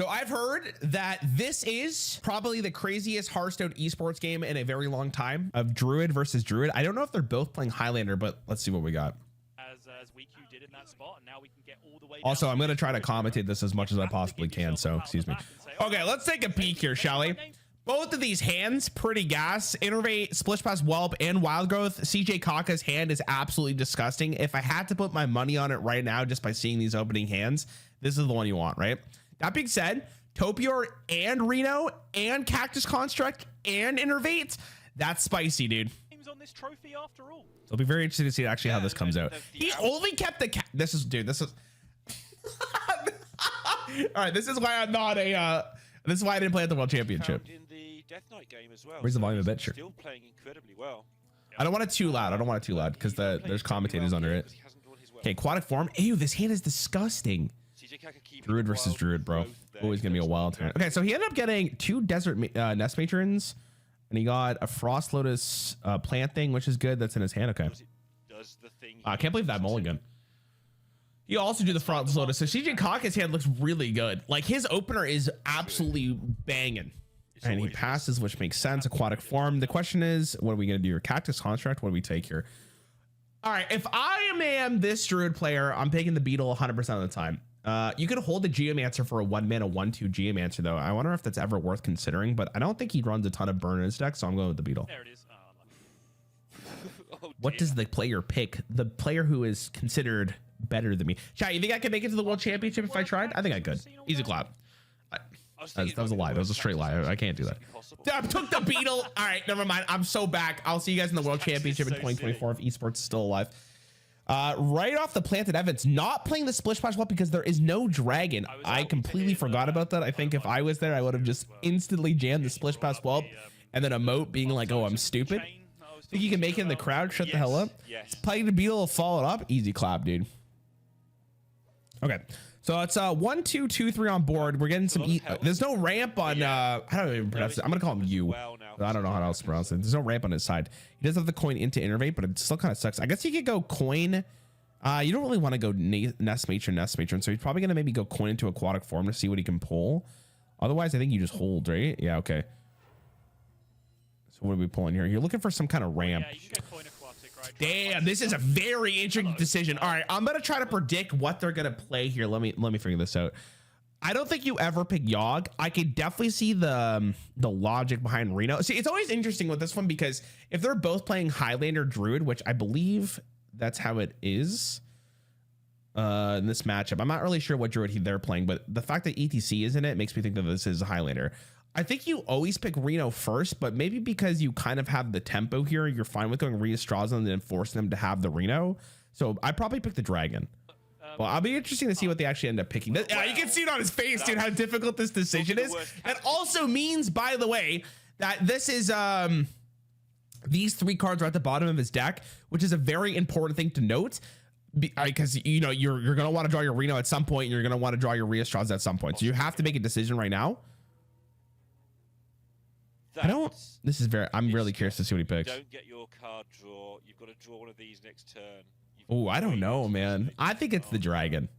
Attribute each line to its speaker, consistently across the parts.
Speaker 1: So I've heard that this is probably the craziest Hearthstone esports game in a very long time of Druid versus Druid. I don't know if they're both playing Highlander, but let's see what we got.
Speaker 2: As WeQ did in that spot, and now we can get all the way
Speaker 1: also, I'm going to try to commentate this as much as I possibly can, so excuse me. Okay, let's take a peek here, shall we? Both of these hands, pretty gas. Innervate, Splish Pass, Whelp, and Wild Growth. CJ Kaka's hand is absolutely disgusting. If I had to put my money on it right now, just by seeing these opening hands, this is the one you want, right? That being said, Topior and Reno and Cactus Construct and Innervate, that's spicy, dude.
Speaker 2: On this trophy after all.
Speaker 1: It'll be very interesting to see actually how this comes out. He only kept the this is all right, this is why I'm not a this is why I didn't play at the World Championship.
Speaker 3: In the Death Knight game as well.
Speaker 1: Where's the volume a bit? Sure.
Speaker 3: Still playing incredibly well.
Speaker 1: I don't want it too loud. I don't want it too loud because there's commentators under it. Okay, aquatic form. Ew, this hand is disgusting. Druid versus Druid, bro. Always gonna be a wild turn. Okay, so he ended up getting 2 desert nest matrons, and he got a frost lotus plant thing, which is good. That's in his hand. Okay. I can't believe that mulligan. You also do the frost lotus. So CJ Kaka's hand looks really good. Like his opener is absolutely banging. And he passes, which makes sense. Aquatic form. The question is, what are we gonna do? Your Cactus Construct? What do we take here? All right, if I am this Druid player, I'm taking the Beetle 100% of the time. You could hold the Geomancer for a 1-mana 1/2 Geomancer though. I wonder if that's ever worth considering, but I don't think he runs a ton of burn in his deck, so I'm going with the Beetle.
Speaker 2: There it is.
Speaker 1: What does the player pick? The player who is considered better than me. Chat, you think I could make it to the World Championship if I tried? I think I could. Easy clap. That was a lie. That was a straight lie. I can't do that. I took the Beetle. All right, never mind. I'm so back. I'll see you guys in the World Championship in 2024 if esports is still alive. Right off the planted Evans, not playing the Splish Splash Whelp because there is no dragon. I completely forgot about that. I think if I was there, I would have just instantly jammed the Splish Pass Whelp and then emote being like, oh, I'm stupid. Think you can make it in the crowd? Shut the hell up. Playing the Beetle will follow it up. Easy clap, dude. Okay. So it's 1, 2, 2, 3 on board. We're getting some. There's no ramp on. I don't even pronounce it. I'm gonna call him U. I don't know how else to pronounce it. There's no ramp on his side. He does have the coin into Innervate, but it still kind of sucks. I guess you could go coin. You don't really want to go nest matron. So he's probably gonna maybe go coin into aquatic form to see what he can pull. Otherwise, I think you just hold, right? Yeah. Okay. So what are we pulling here? You're looking for some kind of ramp.
Speaker 2: Yeah, you should go coin aquatic, right?
Speaker 1: Damn, this is a very interesting decision. All right, I'm gonna try to predict what they're gonna play here. Let me figure this out. I don't think you ever pick Yogg. I could definitely see the logic behind Reno. See, it's always interesting with this one because if they're both playing Highlander Druid, which I believe that's how it is in this matchup. I'm not really sure what Druid they're playing, but the fact that ETC is in it makes me think that this is a Highlander. I think you always pick Reno first, but maybe because you kind of have the tempo here, you're fine with going Reastraza and then forcing them to have the Reno. So I probably pick the Dragon. Well, I'll be interesting to see what they actually end up picking. You can see it on his face, dude, how difficult this decision is. It also means, by the way, that this is these 3 cards are at the bottom of his deck, which is a very important thing to note. Because you're gonna want to draw your Reno at some point, and you're gonna want to draw your Reastraza at some point. So you have to make a decision right now. This is I'm really curious to see what he picks.
Speaker 3: Don't get your card draw. You've got to draw one of these next turn.
Speaker 1: Oh, I don't know, man. I think it's the Dragon,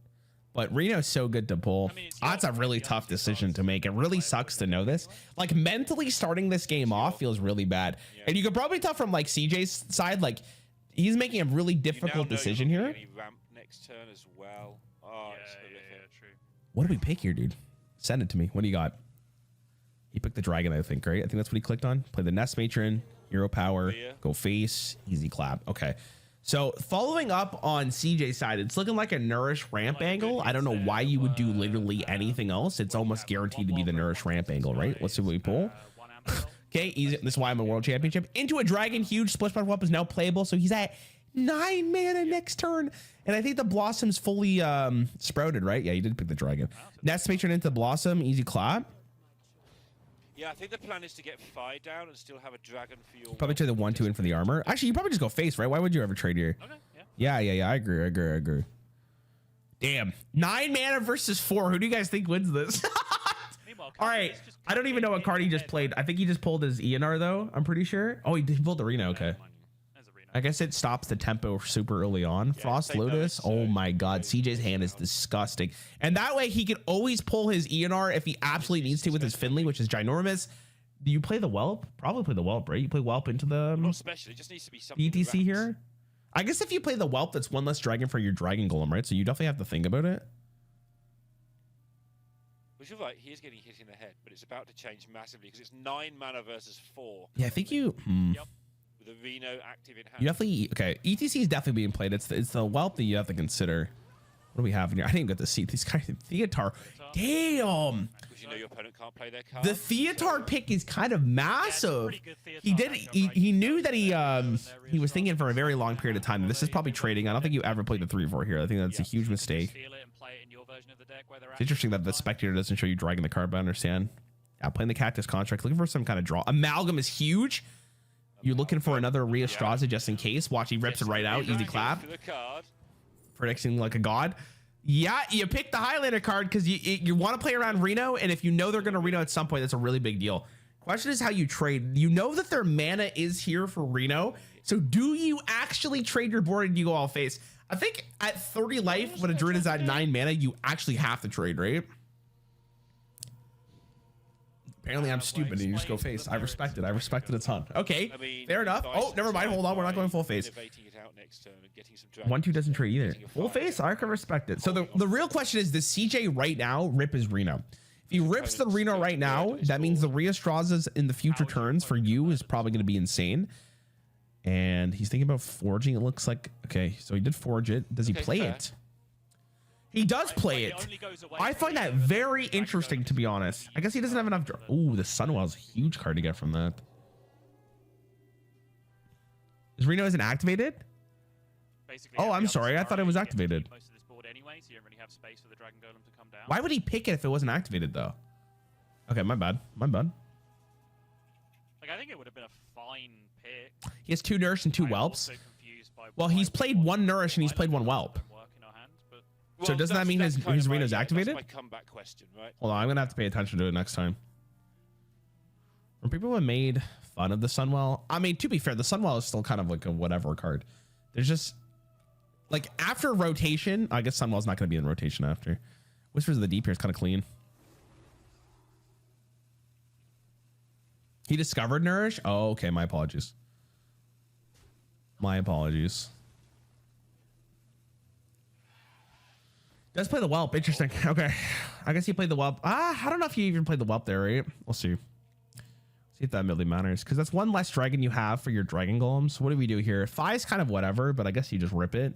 Speaker 1: but Reno's so good to pull. That's a really tough decision to make. It really sucks to know this. Like mentally starting this game off feels really bad. And you could probably tell from like CJ's side, like he's making a really difficult decision here.
Speaker 3: Ramp next turn as well. Oh,
Speaker 2: True.
Speaker 1: What do we pick here, dude? Send it to me. What do you got? He picked the Dragon, I think, right? I think that's what he clicked on. Play the Nest Matron, Hero Power, go face, easy clap. Okay. So following up on CJ's side, it's looking like a Nourish ramp angle. I don't know why you would do literally anything else. It's almost guaranteed to be the Nourish ramp angle, right? Let's see what we pull. Okay, easy. This is why I'm a World Championship. Into a Dragon, huge Splish Splash Whelp is now playable. So he's at 9 mana next turn. And I think the Blossom's fully sprouted, right? Yeah, you did pick the Dragon. Nest Matron into Blossom, easy clap.
Speaker 3: Yeah, I think the plan is to get Fi down and still have a Dragon for your...
Speaker 1: Probably trade the 1/2 in for the armor. Actually, you probably just go face, right? Why would you ever trade here?
Speaker 2: Okay,
Speaker 1: yeah. I agree. Damn. 9 mana versus 4. Who do you guys think wins this? All right. I don't even know what card he just played. I think he just pulled his ENR, though. I'm pretty sure. Oh, he pulled the Reno. Okay.
Speaker 2: There's a Reno.
Speaker 1: I guess it stops the tempo super early on. Frost
Speaker 3: they
Speaker 1: Lotus.
Speaker 3: notice,
Speaker 1: Oh
Speaker 3: so
Speaker 1: my God. CJ's hand is disgusting. And that way he can always pull his ENR if he absolutely needs to with his Finley, which is ginormous. Do you play the Whelp? Probably play the Whelp, right? You play Whelp into the
Speaker 3: Not special. It just needs to be something.
Speaker 1: ETC here. I guess if you play the Whelp, that's one less dragon for your Dragon Golem, right? So you definitely have to think about it.
Speaker 3: Which you're right, he is getting hit in the head, but it's about to change massively because it's 9 mana versus 4.
Speaker 1: Yeah, I think you...
Speaker 2: Yep.
Speaker 3: With a Reno active in hand.
Speaker 1: You definitely... Okay, ETC is definitely being played. It's the Whelp that you have to consider. What do we have in here? I didn't get to see these guys. Theatar. Damn!
Speaker 3: Because you know your opponent can't play their card.
Speaker 1: The Theatar pick is kind of massive.
Speaker 2: pretty good Theatar
Speaker 1: He did.
Speaker 2: matchup, right?
Speaker 1: He knew that he was thinking for a very long period of time. This is probably trading. I don't think you ever played the 3/4 here. I think that's a huge mistake.
Speaker 2: Steal it and play it in your version of the deck where they're
Speaker 1: It's interesting that the spectator doesn't show you dragging the card, but I understand. Yeah, playing the Cactus Contract, looking for some kind of draw. Amalgam is huge. You're looking for another Rhea Straza just in case. Watch, he rips it right out. Easy clap. Predicting like a god. Yeah, you pick the Highlander card because you want to play around Reno, and if you know they're going to Reno at some point, that's a really big deal. Question is how you trade. You know that their mana is here for Reno, so do you actually trade your board and you go all face? I think at 30 life, when a Druid is at 9 mana, you actually have to trade, right? Apparently I'm stupid and you just go face. I respect it. I respect it a ton. Okay, fair enough. Oh, never mind. Hold on. We're not going full face. 1/2 doesn't trade either. Full face, I can respect it. So the real question is, does CJ right now rip his Reno? If he rips the Reno right now, that means the Rhea Strazas in the future turns for you is probably going to be insane. And he's thinking about forging, it looks like. Okay, so he did forge it. Does he play it? He does play it. I find that very interesting, to be honest. I guess he doesn't have enough. Ooh, the Sunwell is a huge card to get from that. Is Reno isn't activated? Oh, I'm sorry. I thought it was activated. Why would he pick it if it wasn't activated, though? Okay, my bad. My bad.
Speaker 2: Like, I think it would have been a fine pick.
Speaker 1: He has 2 Nourish and 2 Whelps. Well, he's played 1 Nourish and he's played 1 Whelp. So doesn't that mean his Reno's activated?
Speaker 3: That's my comeback question, right?
Speaker 1: Hold on, I'm gonna have to pay attention to it next time. When people have made fun of the Sunwell, I mean, to be fair, the Sunwell is still kind of like a whatever card. There's just like after rotation, I guess Sunwell's not gonna be in rotation after. Whispers of the Deep here is kind of clean. He discovered Nourish. Oh, okay. My apologies. My apologies. Does play the Whelp. Interesting. Okay. I guess he played the Whelp. I don't know if he even played the Whelp there, right? We'll see. See if that really matters. Because that's 1 less dragon you have for your Dragon Golems. What do we do here? Fi's kind of whatever, but I guess you just rip it.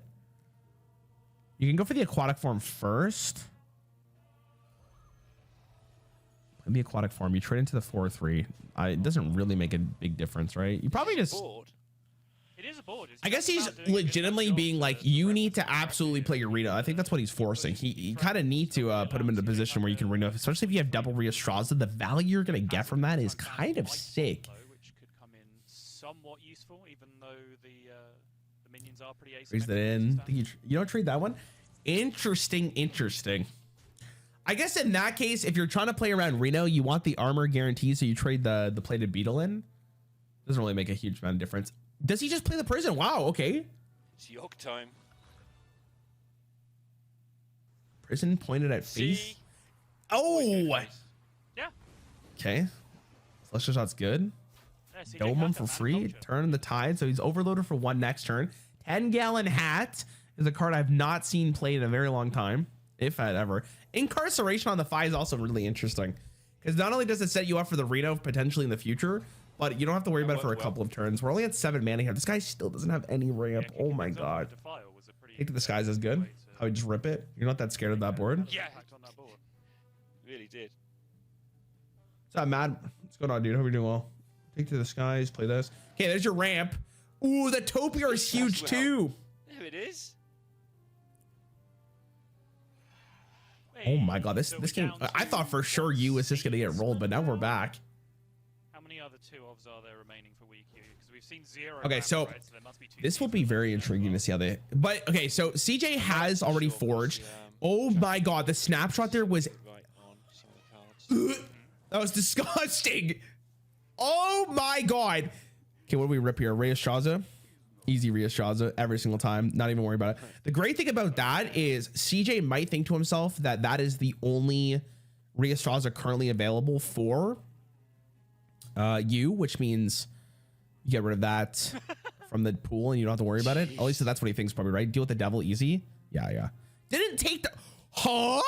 Speaker 1: You can go for the aquatic form first. The aquatic form. You trade into the 4/3. It doesn't really make a big difference, right? You probably just...
Speaker 2: It is a board.
Speaker 1: I guess he's legitimately being like, you need to absolutely play your Reno. I think that's what he's forcing. He kind of need to put him in a position where you can Reno, especially if you have double Rhea Straza. The value you're going to get from that is kind of sick.
Speaker 2: Which could come in somewhat useful, even though the minions are pretty asymmetric.
Speaker 1: Raise that in. You don't trade that one? Interesting. I guess in that case, if you're trying to play around Reno, you want the armor guarantee, so you trade the plated beetle in. Doesn't really make a huge amount of difference. Does he just play the prison? Wow, okay.
Speaker 3: It's York time.
Speaker 1: Prison pointed at face. Oh!
Speaker 2: Yeah.
Speaker 1: Okay. Celestial Shot's good.
Speaker 2: Yeah,
Speaker 1: Dome him for free. Turn the Tide. So he's overloaded for 1 next turn. 10-gallon hat is a card I've not seen played in a very long time, if I'd ever. Incarceration on the Fi is also really interesting. Because not only does it set you up for the Reno potentially in the future, but you don't have to worry about it for a couple of turns. We're only at 7 mana here. This guy still doesn't have any ramp. Oh my god. Take the Disguise is good. How we just rip it. You're not that scared of that board.
Speaker 3: Yeah. Really did.
Speaker 1: What's up, Matt? What's going on, dude? Hope you're doing well. Take the Disguise. Play this. Okay, there's your ramp. Ooh, the Topiar is huge too.
Speaker 3: There it is.
Speaker 1: Oh my god, this game. I thought for sure you was just gonna get rolled, but now we're back.
Speaker 2: How many other 2 ofs are there remaining for week Q? Because we've seen 0.
Speaker 1: Okay, so
Speaker 2: there must be 2
Speaker 1: this will be very intriguing to see how they. But okay, so CJ has already forged. Oh my god, the snapshot there was. That was disgusting. Oh my god. Okay, what do we rip here? Rhea Straza. Easy Riestraza every single time. Not even worry about it. The great thing about that is CJ might think to himself that that is the only Riestraza currently available for you, which means you get rid of that from the pool and you don't have to worry about it. At least that's what he thinks probably, right? Deal with the devil easy. Yeah. Didn't take the... Huh?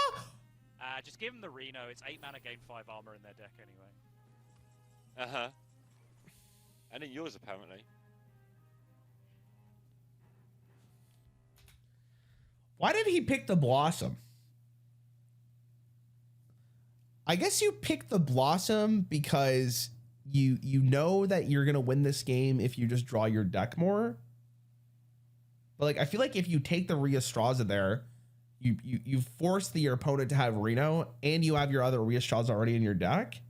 Speaker 2: Just give him the Reno. It's 8 mana, gain 5 armor in their deck anyway.
Speaker 3: Uh-huh. And in yours, apparently.
Speaker 1: Why did he pick the Blossom? I guess you picked the Blossom because you know that you're gonna win this game if you just draw your deck more. But like I feel like if you take the Riestraza there, you force your opponent to have Reno and you have your other Riestraza already in your deck.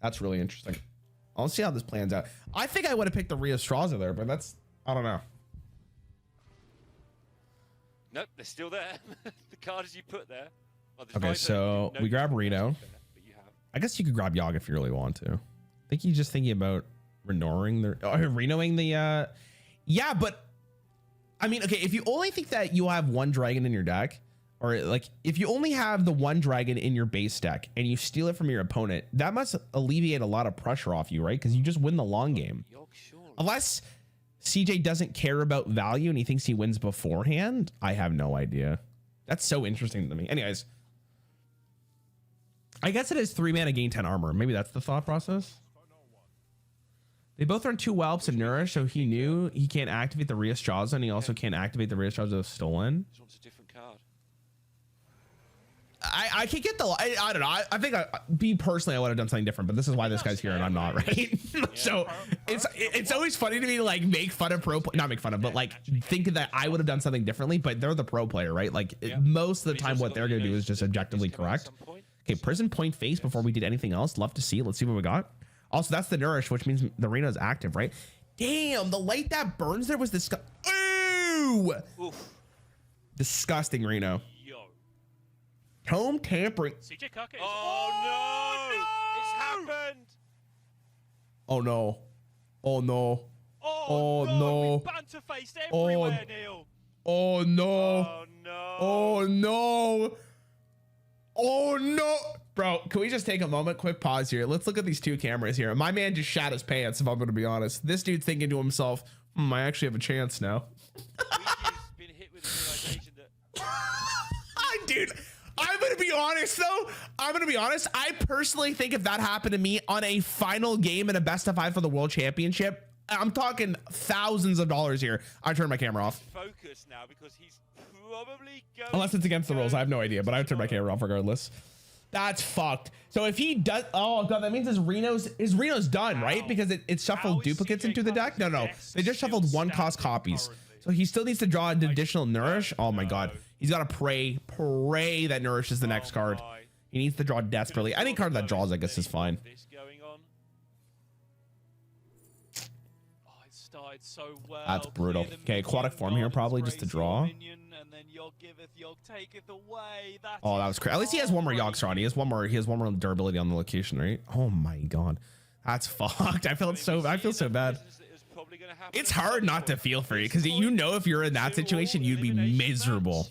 Speaker 1: That's really interesting. I'll see how this plans out. I think I would have picked the Riestraza there, but that's I don't know.
Speaker 3: Nope, they're still there. The cards you put there. Well,
Speaker 1: Okay, so we grab Reno. I guess you could grab Yogg if you really want to. I think he's just thinking about renoing the yeah, but I mean, okay, if you only think that you'll have one dragon in your deck, or like if you only have the one dragon in your base deck and you steal it from your opponent, that must alleviate a lot of pressure off you, right? Because you just win the long game. Unless CJ doesn't care about value and he thinks he wins beforehand, I have no idea. That's so interesting to me. Anyways, I guess it is 3 mana, gain 10 armor. Maybe that's the thought process. They both run 2 Whelps and Nourish, so he knew he can't activate the Riestraza, and he also can't activate the Riestraza Stolen.
Speaker 3: This one's a different card.
Speaker 1: I can get the... I don't know. I think me personally, I would have done something different, but this is why this guy's here and I'm not, right? So it's always funny to me to like make fun of not make fun of, but like think that I would have done something differently, but they're the pro player, right? Like most of the time what they're going to do is just objectively correct. Okay, Prison Point face before we did anything else. Love to see. Let's see what we got. Also, that's the Nourish, which means the Reno is active, right? Damn, the light that burns there was disgusting. Ooh!
Speaker 3: Oof.
Speaker 1: Disgusting, Reno.
Speaker 2: Yo.
Speaker 1: Home tampering.
Speaker 2: CJ Kaka is...
Speaker 3: Oh, no! It's happened!
Speaker 1: Oh, no. Oh, no.
Speaker 2: Oh,
Speaker 1: no.
Speaker 2: Banter faced everywhere, Neil.
Speaker 1: Oh, no.
Speaker 3: Oh, no.
Speaker 1: Oh, no. Oh, no. Bro, can we just take a moment? Quick pause here. Let's look at these 2 cameras here. My man just shat his pants, if I'm going to be honest. This dude's thinking to himself, I actually have a chance now.
Speaker 3: He's been hit with the realization that...
Speaker 1: Dude, I'm going to be honest, though. I'm going to be honest. I personally think if that happened to me on a final game in a best of 5 for the World Championship, I'm talking thousands of dollars here. I turn my camera off.
Speaker 3: Focus now because he's probably going...
Speaker 1: Unless it's against the rules. I have no idea, but I would turn my camera off regardless. That's fucked. So if he does, oh god, that means his Reno's done, right? Because it shuffled duplicates into the deck. No, they just shuffled 1 cost copies. So he still needs to draw an additional Nourish. Oh my god, he's got to pray that Nourish is the next card. He needs to draw desperately. Any card that draws, I guess, is fine.
Speaker 2: Started so well.
Speaker 1: That's brutal. Okay, aquatic form here probably just to draw. Oh, that was crazy. At least he has one more Yogg on. He has one more durability on the location, right? Oh my god, that's fucked. I feel so bad. It's hard not to feel for you because you know if you're in that situation, you'd be miserable.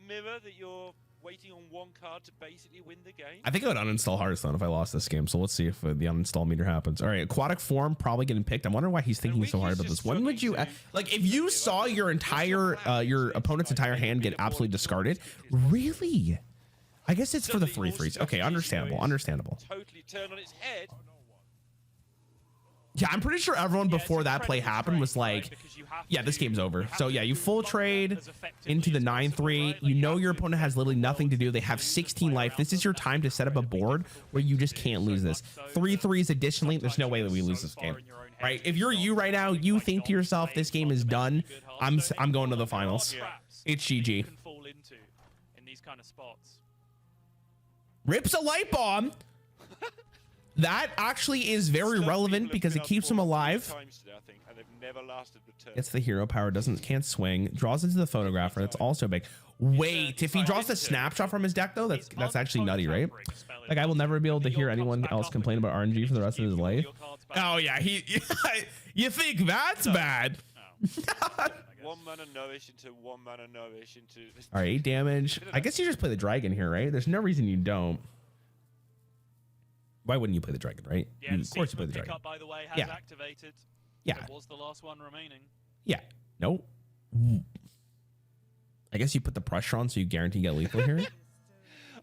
Speaker 3: Mirror that you're waiting on 1 card to basically win the game.
Speaker 1: I think I would uninstall Hearthstone if I lost this game. So let's see if the uninstall meter happens. All right, aquatic form probably getting picked. I wonder why he's thinking so hard about this. When would you like if you saw your entire your opponent's entire hand get absolutely discarded? Really? I guess it's for the 3/3s. Okay, understandable.
Speaker 3: Totally turn on its head.
Speaker 1: Yeah, I'm pretty sure everyone before that play happened was like, yeah, this game's over. So yeah, you full trade into the 9/3. You know your opponent has literally nothing to do. They have 16 life. This is your time to set up a board where you just can't lose this. 3/3s additionally, there's no way that we lose this game. Right? If you're you right now, you think to yourself, this game is done. I'm going to the finals. It's GG. Rips a light bomb. That actually is very relevant because it keeps him alive. It's the hero power, can't swing, draws into the photographer. That's also big. Wait, if he draws the snapshot from his deck though, that's actually nutty, right? Like I will never be able to hear anyone else complain about RNG for the rest of his life. Oh yeah, you think that's bad?
Speaker 3: 1 mana nourish into 1 mana nourish into.
Speaker 1: All right, 8 damage. I guess you just play the dragon here, right? There's no reason you don't. Why wouldn't you play the dragon, right?
Speaker 2: Yeah,
Speaker 1: Of course you play the dragon.
Speaker 2: Pickup, by the way, has
Speaker 1: Yeah.
Speaker 2: activated.
Speaker 1: Yeah.
Speaker 2: It was the last one remaining.
Speaker 1: Yeah. No. I guess you put the pressure on so you guarantee you get lethal here.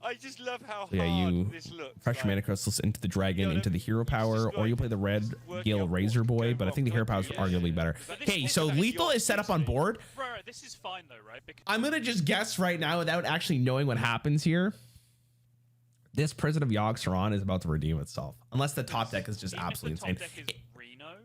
Speaker 3: I just love how
Speaker 1: So yeah,
Speaker 3: hard
Speaker 1: you
Speaker 3: this looks.
Speaker 1: pressure mana crystals into the dragon, into the hero power, or you play the red Gale Razor Boy, but I think the hero power is arguably better. Okay, so lethal is set up on board.
Speaker 2: Bro, this is fine though, right? Because
Speaker 1: I'm gonna just guess right now without actually knowing what happens here. This Prison of Yogg-Saron is about to redeem itself, unless the top deck is just
Speaker 2: even
Speaker 1: absolutely
Speaker 2: if the
Speaker 1: insane.
Speaker 2: top deck is Reno,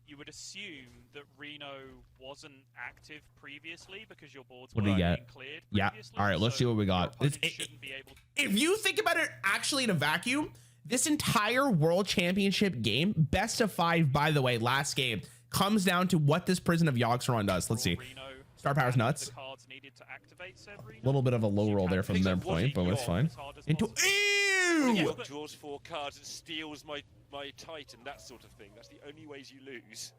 Speaker 2: you would assume that Reno wasn't active previously because your boards
Speaker 1: What do you
Speaker 2: weren't
Speaker 1: get?
Speaker 2: being cleared
Speaker 1: Yeah.
Speaker 2: previously,
Speaker 1: All right, let's
Speaker 2: so
Speaker 1: see what we
Speaker 2: your
Speaker 1: got.
Speaker 2: opponent
Speaker 1: It's-
Speaker 2: shouldn't be able to.
Speaker 1: If you think about it actually in a vacuum, this entire world championship game, best of 5, by the way, last game, comes down to what this Prison of Yogg-Saron does. Let's see.
Speaker 2: Reno
Speaker 1: Star power's
Speaker 2: and
Speaker 1: nuts.
Speaker 2: the cards needed to activate said Reno.
Speaker 1: A little bit of a low roll there from
Speaker 3: think
Speaker 1: their
Speaker 3: that
Speaker 1: point, but it's fine.
Speaker 2: As hard as
Speaker 1: Into
Speaker 2: possible.
Speaker 1: ew.
Speaker 3: What draws 4 cards and steals my Titan, that sort of thing. That's the only ways you lose.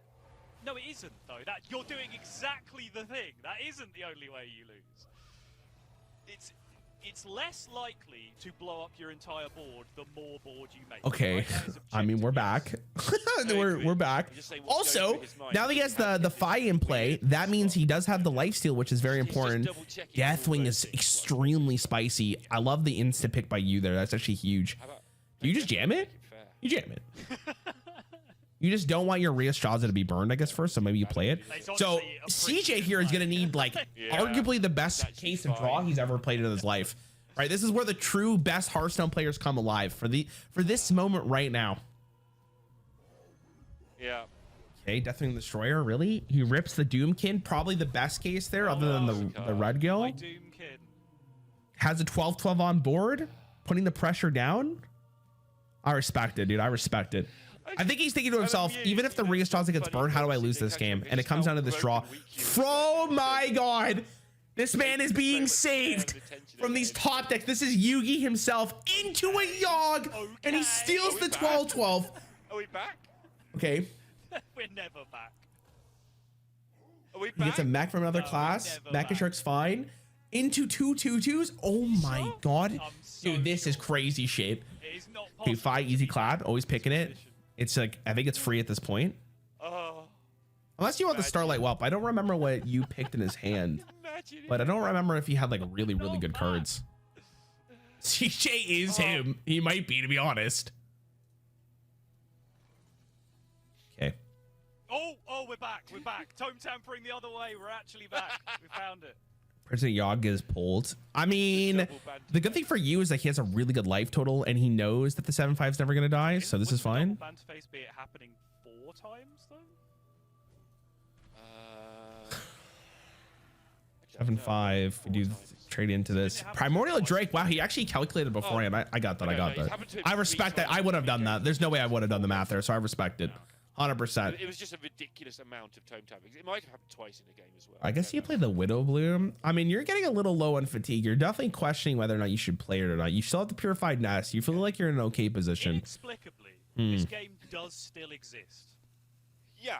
Speaker 2: No, it isn't though. That you're doing exactly the thing. That isn't the only way you lose. It's less likely to blow up your entire board the more board you make.
Speaker 1: Okay,
Speaker 2: Right? That is
Speaker 1: I mean we're
Speaker 2: objective.
Speaker 1: back. we're back.
Speaker 3: I'm just saying what's
Speaker 1: Also,
Speaker 3: going through his mind.
Speaker 1: now that he has the Fi in play, that means he does have the lifesteal, which is very
Speaker 3: He's just
Speaker 1: important.
Speaker 3: double-checking all
Speaker 1: Deathwing
Speaker 3: those
Speaker 1: is
Speaker 3: things.
Speaker 1: extremely spicy. I love the insta pick by you there. That's actually huge.
Speaker 3: How about-
Speaker 1: Do you just jam it?
Speaker 3: Fair.
Speaker 1: You jam it. You just don't want your Rhea Straza to be burned, I guess, first, so maybe you play it.
Speaker 2: It's
Speaker 1: So
Speaker 2: honestly a
Speaker 1: CJ
Speaker 2: pretty
Speaker 1: here is
Speaker 2: good
Speaker 1: going to need, like,
Speaker 3: Yeah,
Speaker 1: arguably the best
Speaker 3: that's
Speaker 1: case of
Speaker 3: fine.
Speaker 1: draw he's ever played in his life. Right? This is where the true best Hearthstone players come alive for this moment right now.
Speaker 3: Yeah.
Speaker 1: Okay, Deathwing Destroyer, really? He rips the Doomkin, probably the best case there, other than the Red
Speaker 2: My
Speaker 1: Gill.
Speaker 2: Doomkin.
Speaker 1: Has a 12/12 on board, putting the pressure down. I respect it, dude. I respect it. I think he's thinking to himself, even if the Rhea Straza gets burned, how do I lose this game? And it comes down to this draw. Oh my god! This man is being saved from these top decks. This is Yugi himself into a Yogg, and he steals the 12/12.
Speaker 3: Are we back?
Speaker 1: Okay,
Speaker 2: We're never back.
Speaker 3: Are we
Speaker 1: he
Speaker 3: back?
Speaker 1: gets a mech from another
Speaker 2: No,
Speaker 1: class.
Speaker 2: never
Speaker 1: Mecha
Speaker 2: back.
Speaker 1: Shark's fine. Into 2/2/2s. Oh my god.
Speaker 2: I'm so
Speaker 1: Dude, this is
Speaker 2: sure.
Speaker 1: crazy shit.
Speaker 2: It is not
Speaker 1: Okay,
Speaker 2: possible.
Speaker 1: Fi,
Speaker 2: to
Speaker 1: easy
Speaker 2: be
Speaker 1: clap.
Speaker 2: back
Speaker 1: Always
Speaker 2: in this
Speaker 1: picking it.
Speaker 2: position.
Speaker 1: It's like, I think it's free at this point.
Speaker 3: Oh,
Speaker 1: Unless you want the Starlight Whelp. I don't remember what you picked in his hand,
Speaker 3: imagine
Speaker 1: but I don't remember if he had like really, really good cards. CJ is him. He might be, to be honest. Okay.
Speaker 2: Oh, we're back. We're back. Tome tampering the other way. We're actually back. We found it.
Speaker 1: President Yogg is pulled. I mean, the good thing for you is that he has a really good life total, and he knows that the 7/5 is never going to die, so this is fine.
Speaker 2: Ban to face be it happening 4 times though?
Speaker 1: 7/5. We do trade into this. Primordial Drake. Wow, he actually calculated beforehand. I got that. I got that. I respect that. I would have done that. There's no way I would have done the math there, so I respect it. 100%.
Speaker 3: It was just a ridiculous amount of tome tapping. It might have happened twice in the game as well.
Speaker 1: I guess you play the Widow Bloom. I mean, you're getting a little low on fatigue. You're definitely questioning whether or not you should play it or not. You still have the Purified Nest. You feel like you're in an okay position.
Speaker 2: Inexplicably, this game does still exist.
Speaker 3: Yeah.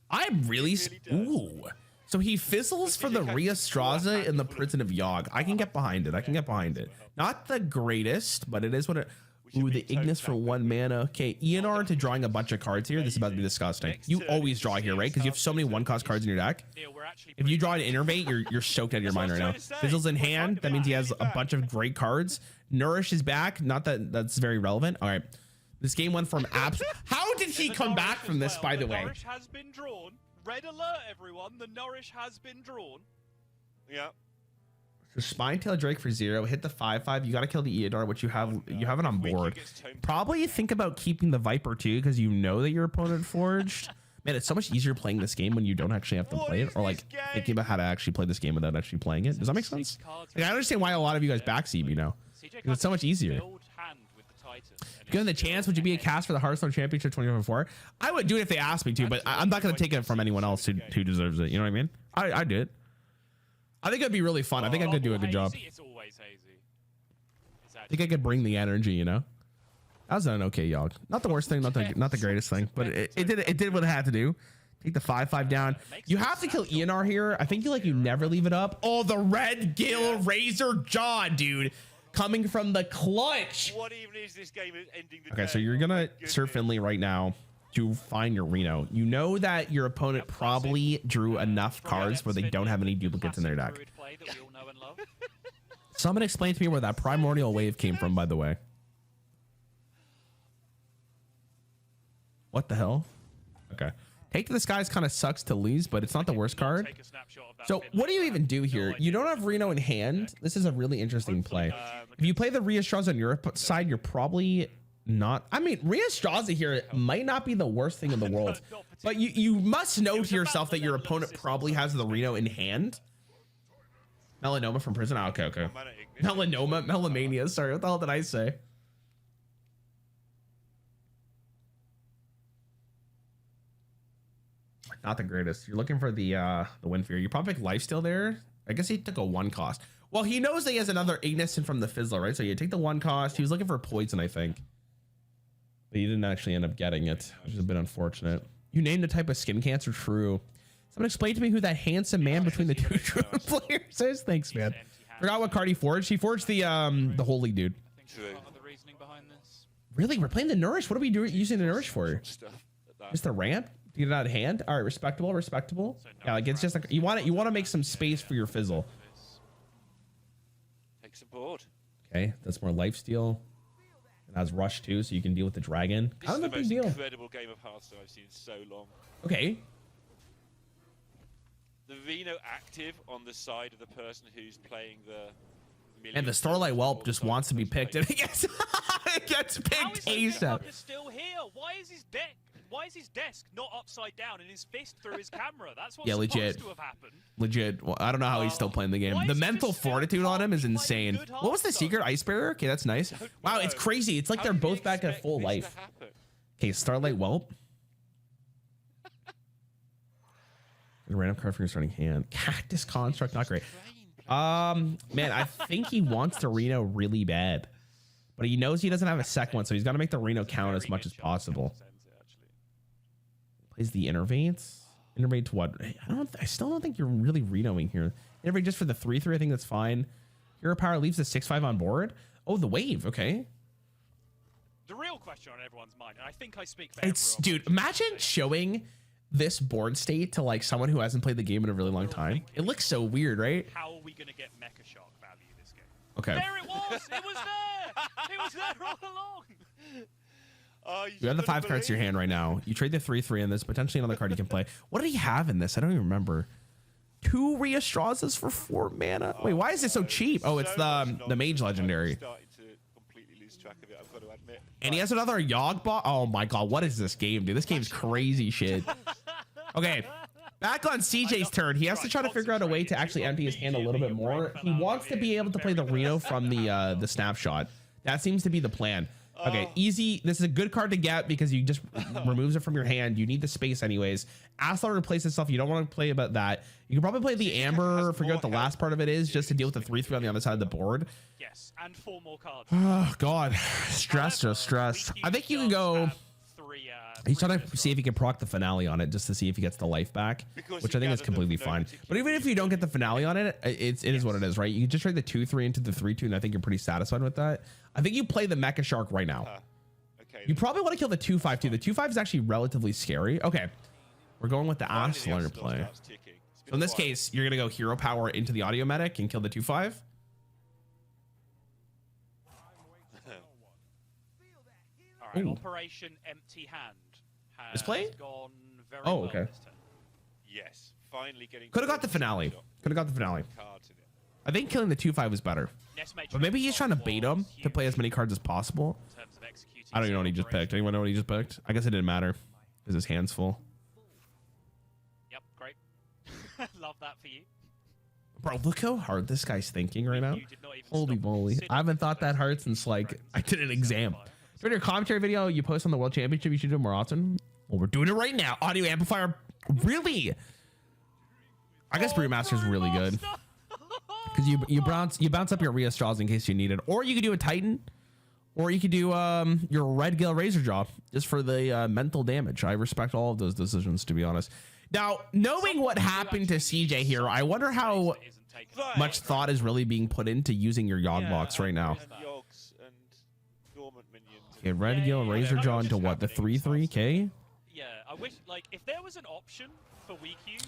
Speaker 1: I'm really...
Speaker 3: It really does.
Speaker 1: Ooh. So he fizzles for the Rhea Straza in the Prison of Yogg. I can get behind it. I can get behind it. Not the greatest, but it is what it... Ooh, the Ignis for 1 mana. Okay, ENR into drawing a bunch of cards here. This is about to be disgusting. You always draw here, right? Because you have so many 1-cost cards in your deck.
Speaker 2: Neil, we're actually
Speaker 1: If you draw an Innervate, you're stoked out of your mind right now. Fizzles in hand. That means he has a bunch of great cards. Nourish is back. Not that that's very relevant. All right. This game went from abs. How did he come back from this, by the way?
Speaker 2: Nourish has been drawn. Red alert, everyone. The Nourish has been drawn.
Speaker 3: Yeah.
Speaker 1: So Spinetail Drake for 0. Hit the 5/5. You got to kill the Eodar, which you have it on board. Probably think about keeping the Viper too, because you know that your opponent forged. Man, it's so much easier playing this game when you don't actually have to play it, or like thinking about how to actually play this game without actually playing it. Does that make sense? Like, I understand why a lot of you guys backseat me now. It's so much easier. Given the chance, would you be a cast for the Hearthstone Championship 2024? I would do it if they asked me to, but I'm not going to take it from anyone else who deserves it. You know what I mean? I did. I think it'd be really fun. I think I could do a good job.
Speaker 2: It's always hazy.
Speaker 1: I think I could bring the energy, you know? That was an okay Yogg. Not the worst thing, not the greatest thing, but it did what it had to do. Take the 5/5 down. You have to kill ENR here. I think you never leave it up. Oh, the red gill razor jaw, dude. Coming from the clutch.
Speaker 3: What even is this game ending the
Speaker 1: Okay,
Speaker 3: day?
Speaker 1: so you're gonna Sir Finley right now to find your Reno. You know that your opponent probably drew enough cards where they don't have any duplicates in their deck. Someone explain to me where that primordial wave came from, by the way. What the hell? Okay. Take to the Skies kind of sucks to lose, but it's not the worst card. So what do you even do here? You don't have Reno in hand. This is a really interesting play. If you play the Rhea Straws on your side, you're probably not. I mean, Rhea Straws here might not be the worst thing in the world, but you must know to yourself that your opponent probably has the Reno in hand. Melanoma from prison. Oh, okay. Melamania. Sorry, what the hell did I say? Not the greatest. You're looking for the win fear. You probably pick Lifesteal there. I guess he took a 1 cost. Well, he knows that he has another Ignition from the Fizzler, right? So you take the 1 cost. He was looking for Poison, I think. But he didn't actually end up getting it, which is a bit unfortunate. You named a type of skin cancer. True. Someone explain to me who that handsome man between the two Druid players is. Thanks, man. Forgot what card he forged. He forged the Holy Dude. Really? We're playing the Nourish. What are we doing using the Nourish for? Just the ramp? Get it out of hand. All right, respectable. Yeah, like it's just like you want to make some space for your Fizzle.
Speaker 3: Takes a board.
Speaker 1: Okay, that's more lifesteal. It has rush too, so you can deal with the dragon.
Speaker 3: This is the most incredible game of Hearthstone I've seen in so long.
Speaker 1: Okay.
Speaker 3: The Reno active on the side of the person who's playing the.
Speaker 1: And the Starlight Whelp just wants to be picked. And it gets picked ASAP.
Speaker 2: Still here. Why is his desk not upside down and his fist through his camera? That's what's supposed to have happened.
Speaker 1: Legit. Well, I don't know how he's still playing the game. The mental fortitude on him is insane. What was the secret? Ice Barrier? Okay, that's nice. Wow, it's crazy. It's like they're both back at full life. Okay, Starlight Whelp. A random card for your starting hand. Cactus Construct, not great. Man, I think he wants the Reno really bad, but he knows he doesn't have a second one, so he's got to make the Reno count as much as possible. Plays the Innervates. Innervate to what? I still don't think you're really Renoing here. Innervate just for the 3/3. I think that's fine. Hero Power leaves the 6/5 on board. Oh, the wave. Okay.
Speaker 2: The real question on everyone's mind, and I think I speak for
Speaker 1: dude, imagine showing this board state to like someone who hasn't played the game in a really long time. It looks so weird, right?
Speaker 2: How are we gonna get Mecha Shock value this game?
Speaker 1: Okay.
Speaker 2: There it was. It was there. It was there all along.
Speaker 1: You have the 5 cards in your hand right now. You trade the 3/3 and there's potentially another card you can play. What did he have in this? I don't even remember. 2 Rhea Strazas for 4 mana. Wait, why is it so cheap? Oh, it's the Mage Legendary. And he has another Yogg bot. Oh my god, what is this game, dude? This game's crazy shit. Okay, back on CJ's turn. He has to try to figure out a way to actually empty his hand a little bit more. He wants to be able to play the Reno from the snapshot. That seems to be the plan. Okay, easy. This is a good card to get because you just removes it from your hand. You need the space anyways. Aslar replaces itself. You don't want to play about that. You can probably play the Amber, forget what the last part of it is, just to deal with the 3/3 on the other side of the board.
Speaker 2: Yes, and 4 more cards.
Speaker 1: Oh god, stress. I think you can go. He's trying to see if he can proc the finale on it just to see if he gets the life back, which I think is completely fine. But even if you don't get the finale on it, it is what it is, right? You can just trade the 2/3 into the 3/2, and I think you're pretty satisfied with that. I think you play the Mecha Shark right now.
Speaker 3: Okay.
Speaker 1: You probably want to kill the 2/5 too. The 2/5 is actually relatively scary. Okay, we're going with the Aslar play. So in this case, you're gonna go Hero Power into the Audio Medic and kill the 2/5.
Speaker 2: All right, Operation Empty Hand has gone very well
Speaker 1: okay.
Speaker 2: this turn.
Speaker 3: Yes, finally getting.
Speaker 1: Could have got the finale. I think killing the 2/5 was better. But maybe he's trying to bait him to play as many cards as possible. I don't even know what he just picked. Anyone know what he just picked? I guess it didn't matter because his hand's full.
Speaker 2: Yep, great. Love that for you.
Speaker 1: Bro, look how hard this guy's thinking right now. Holy moly. I haven't thought that hard since like I did an exam. During your commentary video you post on the World Championship, you should do it more often. Well, we're doing it right now. Audio amplifier. Really? I guess Brewmaster's really good. Because you bounce up your Rhea Straws in case you need it. Or you could do a Titan. Or you could do your Red Gill Razor Jaw just for the mental damage. I respect all of those decisions, to be honest. Now, knowing what happened to CJ here, I wonder how much thought is really being put into using your Yogg box right now.
Speaker 3: Yogs and dormant minions.
Speaker 1: Okay, Red Gill, Razor Jaw into what, the 3/3K?
Speaker 2: Yeah, I wish, like, if there was an option for WeQ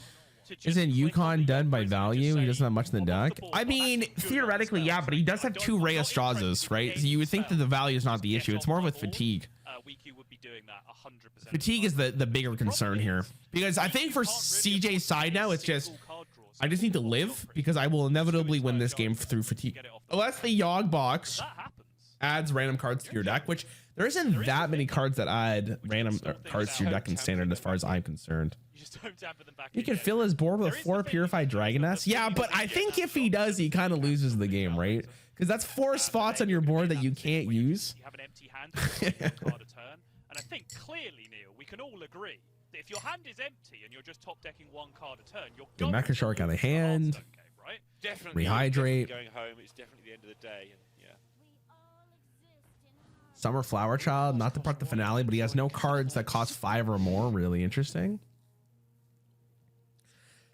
Speaker 2: to just
Speaker 1: Isn't
Speaker 2: click on
Speaker 1: Yukon
Speaker 2: the
Speaker 1: done by
Speaker 2: numbers and
Speaker 1: value?
Speaker 2: just
Speaker 1: He
Speaker 2: say,
Speaker 1: doesn't have much in the
Speaker 2: "Well, what's
Speaker 1: deck.
Speaker 2: board?"
Speaker 1: I
Speaker 2: Well,
Speaker 1: mean,
Speaker 2: that's good
Speaker 1: theoretically, yeah, but he does have 2 Ray of Strazas, right? So you would think that the value is not the issue. It's more with fatigue.
Speaker 2: WeQ would be doing that 100%.
Speaker 1: Fatigue is the bigger concern here. Because I think for CJ's side now, it's just, I just need to live because I will inevitably win this game through fatigue. Unless the Yogg box
Speaker 2: That happens.
Speaker 1: adds random cards to your deck, which there isn't that many cards that add random cards to your deck in standard as far as I'm concerned.
Speaker 2: You just don't tamper them back
Speaker 1: He
Speaker 2: in
Speaker 1: can
Speaker 2: again.
Speaker 1: fill his board with 4 Purified Dragoness. Yeah, but I think if he does, he kind of loses the game, right? Because that's 4 spots on your board that you can't use.
Speaker 2: You have an empty hand and you have one card a turn. And I think clearly, Neil, we can all agree that if your hand is empty and you're just top decking 1 card a turn, you're going
Speaker 1: Mecha Shark
Speaker 2: to
Speaker 1: out of
Speaker 2: lose the
Speaker 1: hand.
Speaker 2: Hearthstone game, right?
Speaker 3: Definitely.
Speaker 1: Rehydrate.
Speaker 3: Going home. It's definitely the end of the day. And yeah.
Speaker 1: Summer Flower Child, not to part the finale, but he has no cards that cost 5 or more. Really interesting.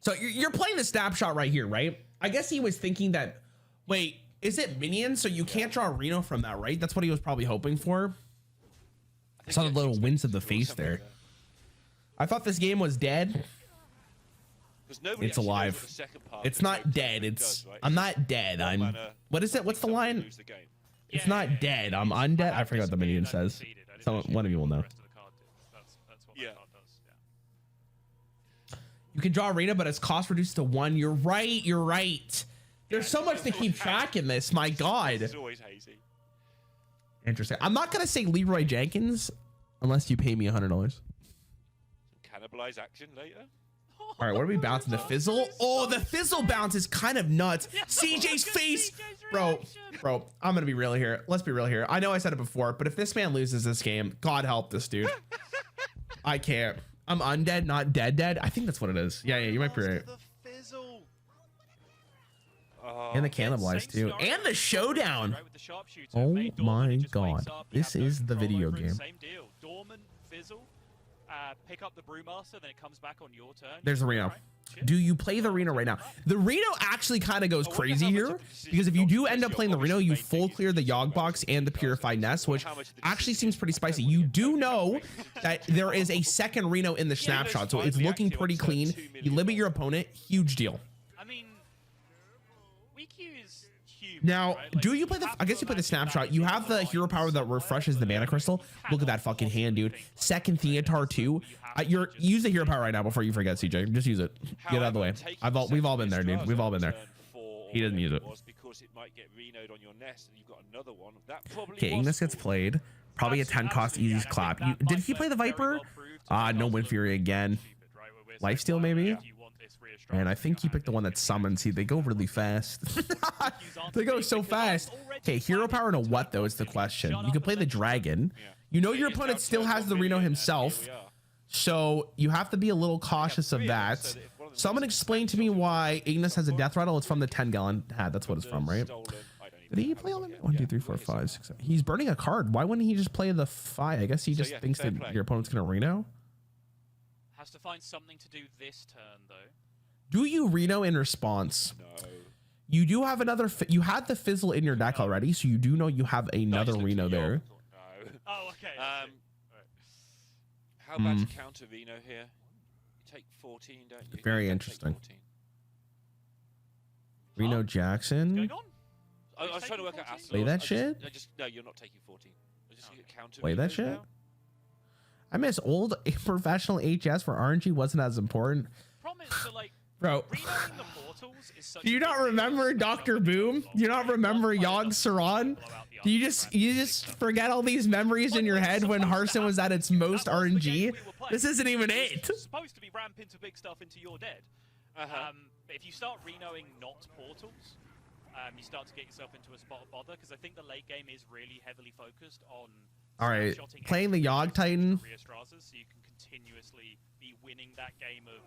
Speaker 1: So you're playing the snapshot right here, right? I guess he was thinking that, wait, is it minions? So you can't draw Reno from that, right? That's what he was probably hoping for. I saw the little wince of the face there. I thought this game was dead. It's alive. It's not dead. It's I'm not dead. I'm what is it? What's the line? It's not dead. I'm undead. I forgot what the minion says. Someone, one of you will know.
Speaker 2: Yeah.
Speaker 1: You can draw arena, but its cost reduced to 1. You're right. You're right. There's so much to keep track in this. My God.
Speaker 3: It's always hazy.
Speaker 1: Interesting. I'm not gonna say Leroy Jenkins unless you pay me $100.
Speaker 3: Cannibalize action later.
Speaker 1: All right, what are we bouncing? The fizzle? Oh, the fizzle bounce is kind of nuts. CJ's face, bro. I'm gonna be real here. Let's be real here. I know I said it before, but if this man loses this game, God help this dude. I can't. I'm undead, not dead. I think that's what it is. Yeah, you might be right. And the cannibalize too, and the showdown. Oh my God, this is the video game.
Speaker 2: Same deal. Dormant, fizzle. Pick up the Brewmaster, then it comes back on your turn.
Speaker 1: There's the Reno. Do you play the Reno right now? The Reno actually kind of goes crazy here because if you do end up playing the Reno, you full clear the Yogg box and the Purified Nest, which actually seems pretty spicy. You do know that there is a second Reno in the snapshot, so it's looking pretty clean. You limit your opponent, huge deal.
Speaker 2: I mean, WeQ is huge.
Speaker 1: Now, do you play the? I guess you play the snapshot. You have the hero power that refreshes the mana crystal. Look at that fucking hand, dude. Second Theatar too. Use the hero power right now before you forget, CJ. Just use it. Get out of the way. We've all been there, dude. We've all been there. He doesn't use it. Okay, Ignis gets played. Probably a 10 cost easy clap. Did he play the Viper? No Wind Fury again. Lifesteal maybe. And I think he picked the one that summons. They go really fast. They go so fast. Okay, hero power to what though is the question. You can play the dragon. You know your opponent still has the Reno himself, so you have to be a little cautious of that. Someone explain to me why Ignis has a death rattle. It's from the 10-gallon hat. That's what it's from, right? Did he play all the 1, 2, 3, 4, 5, 6, 7? He's burning a card. Why wouldn't he just play the 5? I guess he just thinks that your opponent's gonna Reno.
Speaker 2: Has to find something to do this turn though.
Speaker 1: Do you Reno in response?
Speaker 3: No.
Speaker 1: You do have another. You had the fizzle in your deck already, so you do know you have another Reno there.
Speaker 3: No.
Speaker 2: Oh, okay.
Speaker 3: How about to counter Reno here? You take 14, don't you?
Speaker 1: Very
Speaker 3: You
Speaker 1: interesting.
Speaker 3: take 14.
Speaker 1: Reno Jackson.
Speaker 2: Going on?
Speaker 3: I was trying to work out.
Speaker 1: Play that shit?
Speaker 3: No, you're not taking 14. Counter
Speaker 1: Play that
Speaker 3: Renos
Speaker 1: shit?
Speaker 3: now.
Speaker 1: I miss old professional HS for RNG wasn't as important.
Speaker 2: Problem is that, like,
Speaker 1: Bro,
Speaker 2: renaming the portals is such
Speaker 1: do you
Speaker 2: a
Speaker 1: not
Speaker 2: big
Speaker 1: remember
Speaker 2: deal.
Speaker 1: Dr. Boom? Do you not remember Yogg Saron? Do you just forget all these memories in your head when Hearthstone was at its most RNG? This isn't even it.
Speaker 2: It's supposed to be ramp into big stuff into your dead. But if you start renoing not portals, you start to get yourself into a spot of bother because I think the late game is really heavily focused on.
Speaker 1: All right,
Speaker 2: snapshotting
Speaker 1: playing the Yogg Titan.
Speaker 2: So you can continuously be winning that game of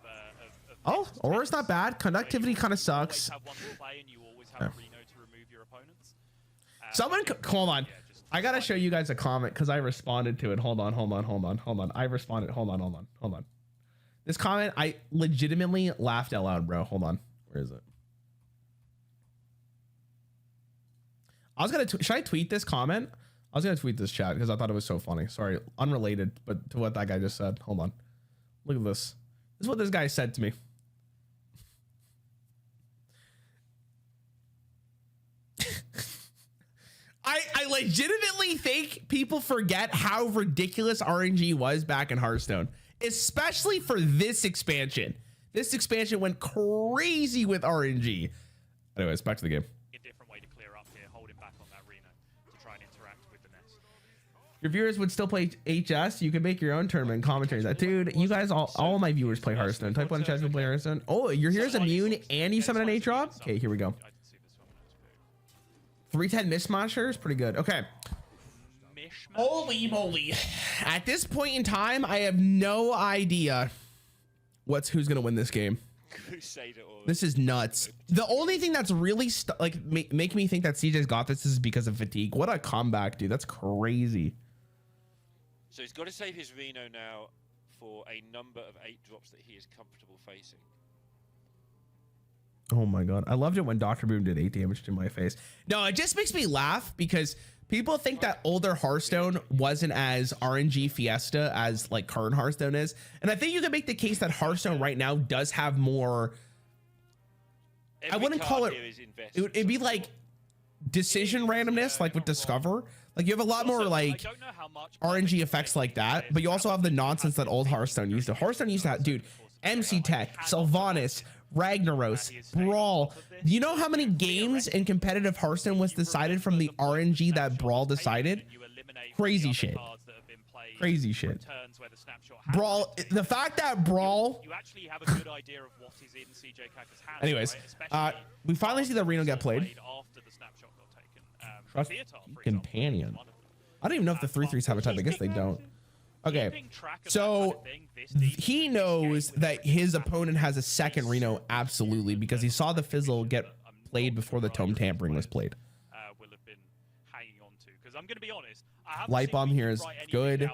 Speaker 1: Oh, Aura's not bad. Conductivity kind of sucks.
Speaker 2: Have one to play and you always have a Reno to remove your opponents.
Speaker 1: Someone, hold on. I gotta show you guys a comment because I responded to it. Hold on. I responded. Hold on. This comment, I legitimately laughed out loud, bro. Hold on. Where is it? I was gonna, should I tweet this comment? I was gonna tweet this chat because I thought it was so funny. Sorry, unrelated, but to what that guy just said. Hold on. Look at this. This is what this guy said to me. I legitimately think people forget how ridiculous RNG was back in Hearthstone, especially for this expansion. This expansion went crazy with RNG. Anyways, back to the game.
Speaker 2: A different way to clear up here, holding back on that Reno to try and interact with the nest.
Speaker 1: Your viewers would still play HS. You can make your own tournament commentaries. Dude, you guys, all my viewers play Hearthstone. Type 1 chat will play Hearthstone. Oh, your here's immune and you summon an 8-drop? Okay, here we go. 310 Mishmasher is pretty good. Okay. Holy moly. At this point in time, I have no idea who's gonna win this game. This is nuts. The only thing that's really make me think that CJ's got this is because of fatigue. What a comeback, dude. That's crazy.
Speaker 3: So he's got to save his Reno now for a number of 8-drops that he is comfortable facing.
Speaker 1: Oh my god, I loved it when Dr. Boom did 8 damage to my face. No, it just makes me laugh because people think that older Hearthstone wasn't as RNG fiesta as like current Hearthstone is. And I think you can make the case that Hearthstone right now does have more, I wouldn't call it, it'd be like decision randomness, like with Discover. Like you have a lot more like RNG effects like that, but you also have the nonsense that old Hearthstone used to. Hearthstone used to have, dude, MC Tech, Sylvanas, Ragnaros, Brawl. Do you know how many games in competitive Hearthstone was decided from the RNG that Brawl decided? Crazy shit. Crazy shit. Brawl, the fact that Brawl.
Speaker 2: You actually have a good idea of what is in CJ Kaka's hands.
Speaker 1: Anyways, we finally see that Reno get played. Trust Companion. I don't even know if the 3/3s have a type. I guess they don't. Okay, so he knows that his opponent has a second Reno, absolutely, because he saw the Fizzle get played before the Tome Tampering was played. Light Bomb here is good.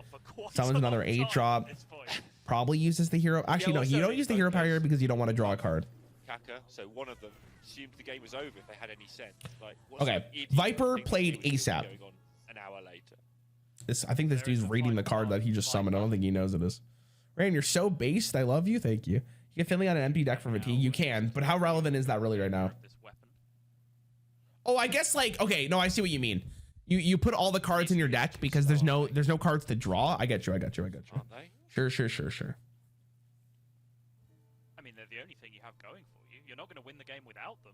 Speaker 1: Summons another 8-drop. Probably uses the hero. Actually, no, you don't use the hero power here because you don't want to draw a card.
Speaker 3: Kaka, so one of them assumed the game was over if they had any sense. Like,
Speaker 1: okay, Viper played ASAP.
Speaker 3: An hour later.
Speaker 1: I think this dude's reading the card that he just summoned. I don't think he knows it is. Rarran, you're so based. I love you. Thank you. You can Finley on an empty deck for fatigue. You can, but how relevant is that really right now? Oh, I guess like, okay, no, I see what you mean. You put all the cards in your deck because there's no cards to draw. I get you.
Speaker 3: Aren't they?
Speaker 1: Sure.
Speaker 2: I mean, they're the only thing you have going for you. You're not going to win the game without them.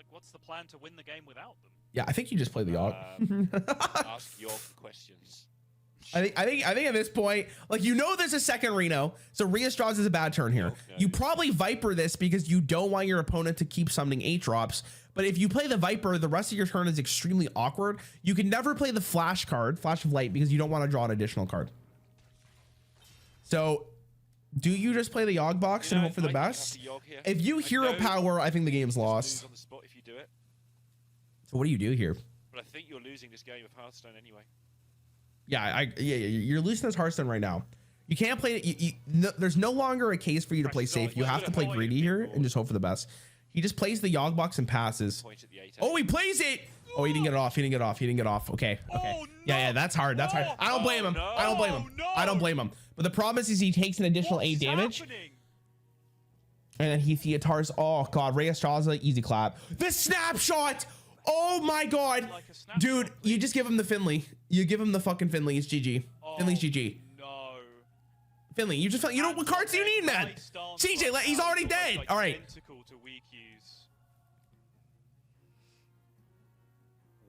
Speaker 2: What's the plan to win the game without them?
Speaker 1: Yeah, I think you just play the Yogg.
Speaker 3: Ask your questions.
Speaker 1: I think at this point, like, you know, there's a second Reno, so Rheastraws is a bad turn here. Okay. You probably Viper this because you don't want your opponent to keep summoning 8-drops. But if you play the Viper, the rest of your turn is extremely awkward. You can never play the Flash card, Flash of Light, because you don't want to draw an additional card. So, do you just play the Yogg box and hope for the best? If you hero power, I think the game's lost.
Speaker 3: On the spot if you do it.
Speaker 1: So what do you do here?
Speaker 3: But I think you're losing this game of Hearthstone anyway.
Speaker 1: Yeah, you're losing this Hearthstone right now. You can't play it. There's no longer a case for you to play safe. You have to play greedy here and just hope for the best. He just plays the Yogg box and passes. Oh, he plays it. Oh, he didn't get it off. Okay. Yeah, that's hard. I don't blame him. I don't blame him. But the problem is he takes an additional 8 damage. And then he Theatars. Oh god, Rheastraza, easy clap. The snapshot. Oh my god, dude, you just give him the Finley. You give him the fucking Finley. It's GG. Finley's GG.
Speaker 2: No.
Speaker 1: Finley, you know what cards do you need, man? CJ, he's already dead. All right.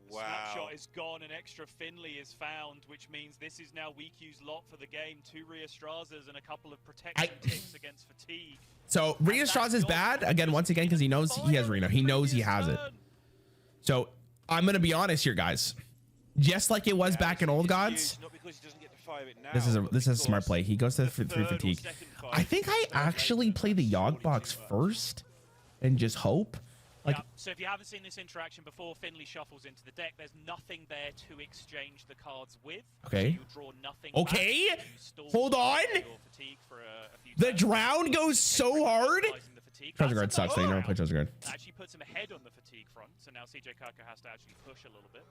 Speaker 3: Wow.
Speaker 2: Snapshot is gone, an extra Finley is found, which means this is now WeQ's lot for the game. 2 Rheastrazas and a couple of protection ticks against fatigue.
Speaker 1: So Rheastraza is bad again, once again, because he knows he has Reno. He knows he has it. So I'm gonna be honest here, guys. Just like it was back in Old Gods. This is a smart play. He goes to 3 fatigue. I think I actually play the Yogg box first and just hope. Like,
Speaker 2: yeah. So if you haven't seen this interaction before, Finley shuffles into the deck. There's nothing there to exchange the cards with.
Speaker 1: Okay.
Speaker 2: So you draw nothing.
Speaker 1: Okay.
Speaker 2: Back. You stall
Speaker 1: Hold on.
Speaker 2: your fatigue for a few
Speaker 1: The
Speaker 2: turns.
Speaker 1: drown goes so hard.
Speaker 2: Utilizing the fatigue.
Speaker 1: Treasure
Speaker 2: That's
Speaker 1: Guard
Speaker 2: a
Speaker 1: sucks. Though. You
Speaker 2: nice
Speaker 1: never play
Speaker 2: round.
Speaker 1: Treasure Guard.
Speaker 2: Actually puts him ahead on the fatigue front. So now CJ Kaka has to actually push a little bit.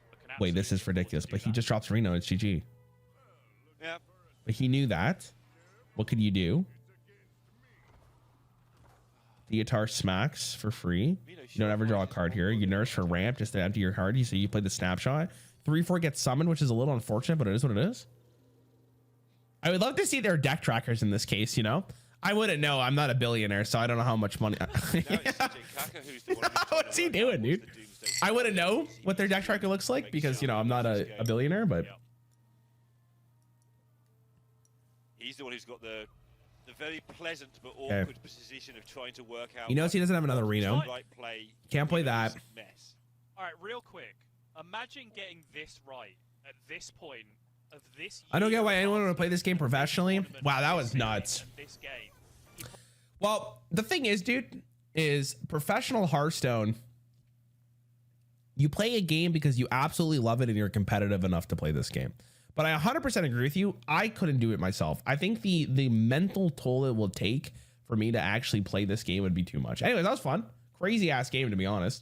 Speaker 2: But can
Speaker 1: Wait, this
Speaker 2: absolutely
Speaker 1: is
Speaker 2: afford to
Speaker 1: ridiculous.
Speaker 2: do
Speaker 1: But he
Speaker 2: that.
Speaker 1: just drops Reno. It's GG.
Speaker 3: Yeah.
Speaker 1: But he knew that. What could you do? The guitar smacks for free. You don't ever draw a card here. You nurse for ramp just to empty your card. You see you play the snapshot. 3/4 gets summoned, which is a little unfortunate, but it is what it is. I would love to see their deck trackers in this case, you know? I wouldn't know. I'm not a billionaire, so I don't know how much money.
Speaker 3: Now it's CJ Kaka who's the one who's trying
Speaker 1: What's
Speaker 3: to
Speaker 1: he
Speaker 3: work out
Speaker 1: doing,
Speaker 3: what's
Speaker 1: dude?
Speaker 3: the doomsday
Speaker 1: I wouldn't know
Speaker 3: strategy.
Speaker 1: what their deck tracker looks like because, you know, I'm not a billionaire, but
Speaker 2: Yeah.
Speaker 3: He's the one who's got the very pleasant but awkward position of trying to work out.
Speaker 1: he knows he doesn't have another
Speaker 3: what's the
Speaker 1: Reno.
Speaker 3: right play.
Speaker 1: Can't play
Speaker 3: in
Speaker 1: that.
Speaker 3: this Mess.
Speaker 2: All right, real quick. Imagine getting this right at this point of this.
Speaker 1: I don't get
Speaker 2: year
Speaker 1: why
Speaker 2: of
Speaker 1: anyone would play this game
Speaker 2: Hearthstone,
Speaker 1: professionally.
Speaker 2: tournament,
Speaker 1: Wow, that was
Speaker 2: this game,
Speaker 1: nuts.
Speaker 2: and this game.
Speaker 1: Well, the thing is, dude, is professional Hearthstone. You play a game because you absolutely love it and you're competitive enough to play this game. But I 100% agree with you. I couldn't do it myself. I think the mental toll it will take for me to actually play this game would be too much. Anyways, that was fun. Crazy ass game, to be honest.